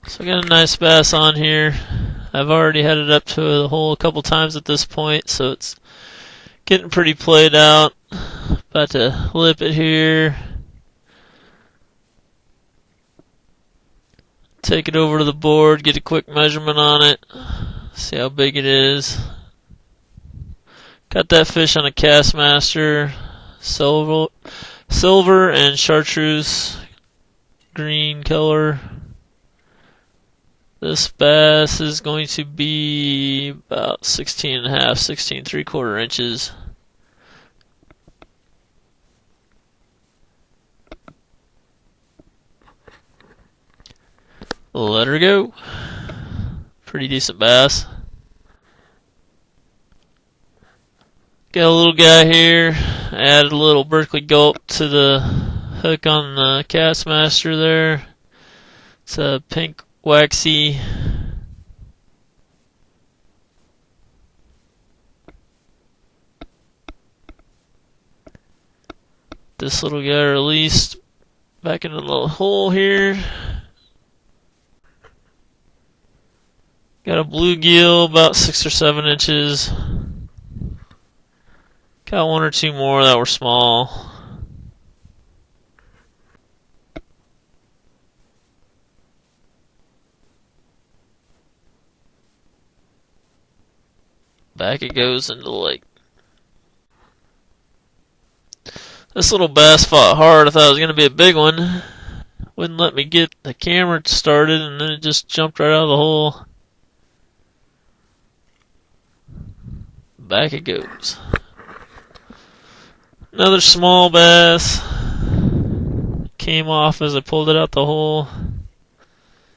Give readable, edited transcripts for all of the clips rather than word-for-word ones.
So I got a nice bass on here. I've already had it up to the hole a couple times at this point, so it's getting pretty played out. About to lip it here. Take it over to the board, get a quick measurement on it. See how big it is. Got that fish on a Kastmaster, silver and chartreuse green color. This bass is going to be about 16.5, 16.75 inches. Let her go. Pretty decent bass. Got a little guy here. Added a little Berkley gulp to the hook on the Kastmaster there. It's a pink waxie. This little guy released back into the little hole here. Got a bluegill about 6 or 7 inches. Got one or two more that were small. Back it goes into the lake. This little bass fought hard. I thought it was going to be a big one. Wouldn't let me get the camera started, and then it just jumped right out of the hole. Back it goes. Another small bass. Came off as I pulled it out the hole.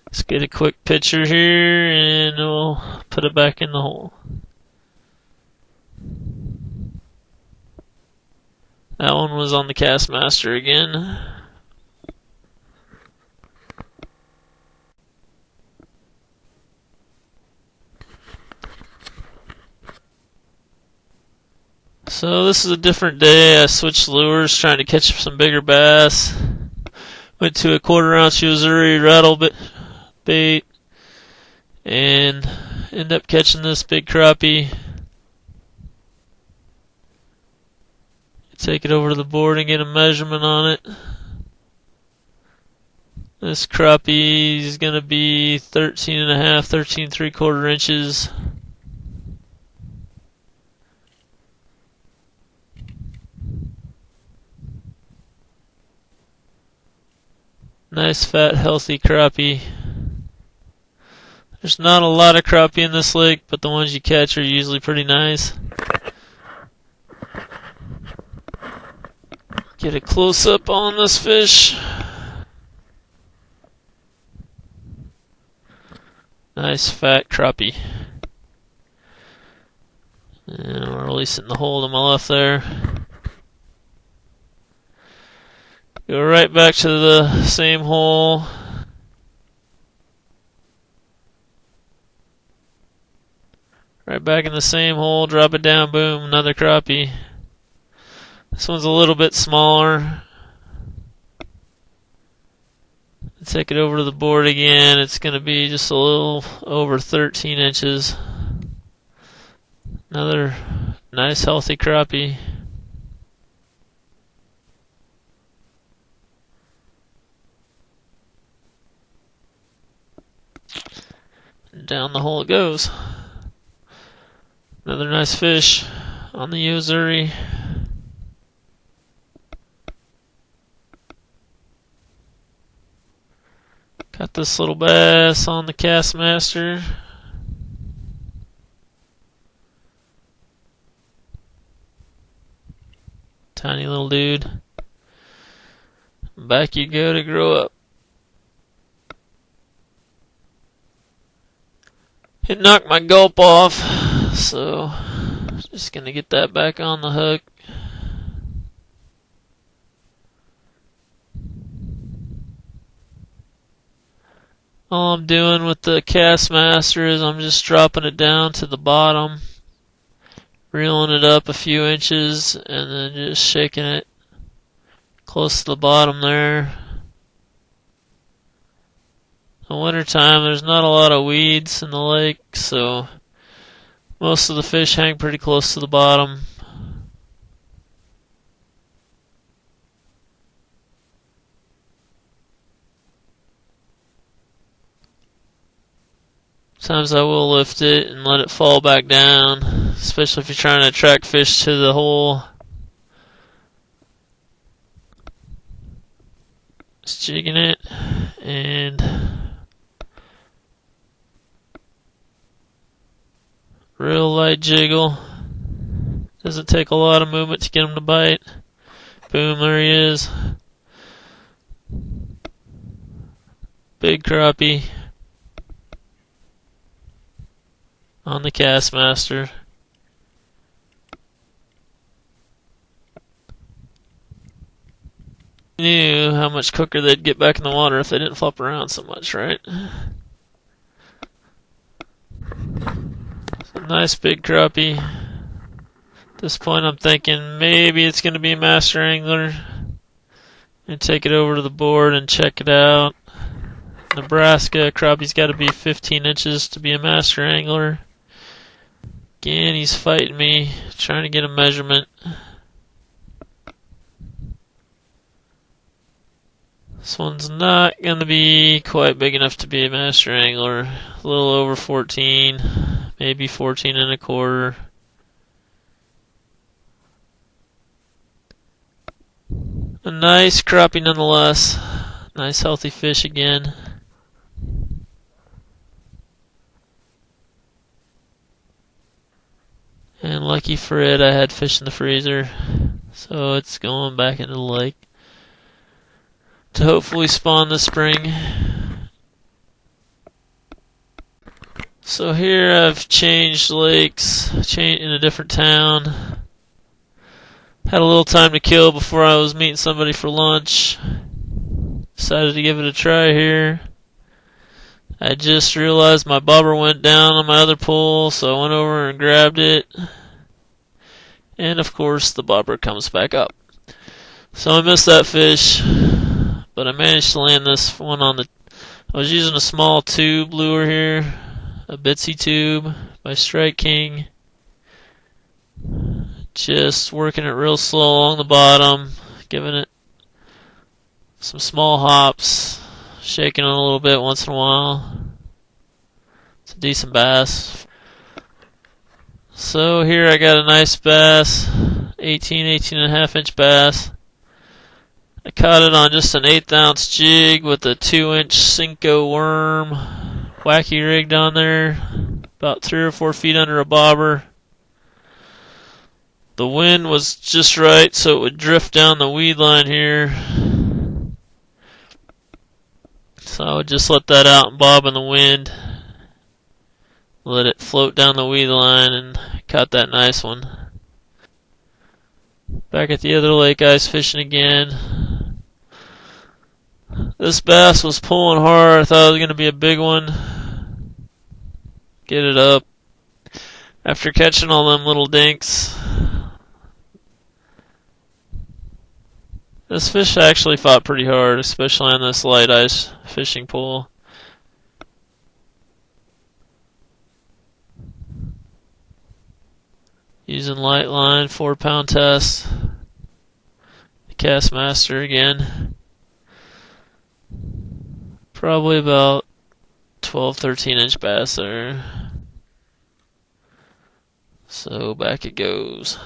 Let's get a quick picture here, and we'll put it back in the hole. That one was on the Kastmaster again. So this is a different day. I switched lures, trying to catch some bigger bass. Went to a 1/4 ounce yozuri rattle bait, and ended up catching this big crappie. Take it over to the board and get a measurement on it. This crappie is going to be 13.5, 13.75 inches. Nice, fat, healthy crappie. There's not a lot of crappie in this lake, but the ones you catch are usually pretty nice. Get a close-up on this fish. Nice, fat crappie. And I'm releasing the hole to my left there. Go right back to the same hole. Right back in the same hole, drop it down, boom, another crappie. This one's a little bit smaller. Take it over to the board again. It's going to be just a little over 13 inches. Another nice, healthy crappie. Down the hole it goes. Another nice fish on the yozuri. Got this little bass on the Kastmaster. Tiny little dude. Back you go to grow up. It knocked my gulp off, so just gonna get that back on the hook. All I'm doing with the Kastmaster is I'm just dropping it down to the bottom, reeling it up a few inches, and then just shaking it close to the bottom there. In the wintertime, there's not a lot of weeds in the lake, so most of the fish hang pretty close to the bottom. Sometimes I will lift it and let it fall back down, especially if you're trying to attract fish to the hole. Just jigging it and real light jiggle. Doesn't take a lot of movement to get him to bite. Boom, there he is. Big crappie on the Kastmaster. Knew how much quicker they'd get back in the water if they didn't flop around so much, right? Nice big crappie. At this point I'm thinking maybe it's going to be a master angler. And take it over to the board and check it out. Nebraska, crappie's got to be 15 inches to be a master angler. Again, he's fighting me, trying to get a measurement. This one's not going to be quite big enough to be a master angler. A little over 14, maybe 14 and a quarter. A nice crappie nonetheless. Nice healthy fish again. And lucky for it, I had fish in the freezer. So it's going back into the lake to hopefully spawn this spring. So here I've changed lakes, in a different town. Had a little time to kill before I was meeting somebody for lunch. Decided to give it a try here. I just realized my bobber went down on my other pole, so I went over and grabbed it. And of course the bobber comes back up. So I missed that fish, but I managed to land this one on the... I was using a small tube lure here, a Bitsy tube by Strike King. Just working it real slow along the bottom, giving it some small hops, shaking it a little bit once in a while. It's a decent bass. So here I got a nice bass, 18 and a half inch bass. I caught it on just an 1/8 ounce jig with a 2-inch Cinco worm, wacky rigged on there, about 3 or 4 feet under a bobber. The wind was just right so it would drift down the weed line here. So I would just let that out and bob in the wind. Let it float down the weed line and caught that nice one. Back at the other lake, ice fishing again. This bass was pulling hard. I thought it was going to be a big one. Get it up. After catching all them little dinks. This fish actually fought pretty hard, especially on this light ice fishing pole. Using light line, 4-pound test. The Kastmaster again. Probably about 12-13 inch bass there. So back it goes.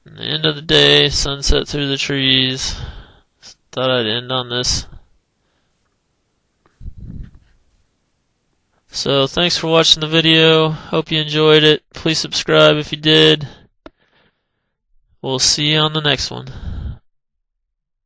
And the end of the day, sunset through the trees. Thought I'd end on this. So thanks for watching the video. Hope you enjoyed it. Please subscribe if you did. We'll see you on the next one.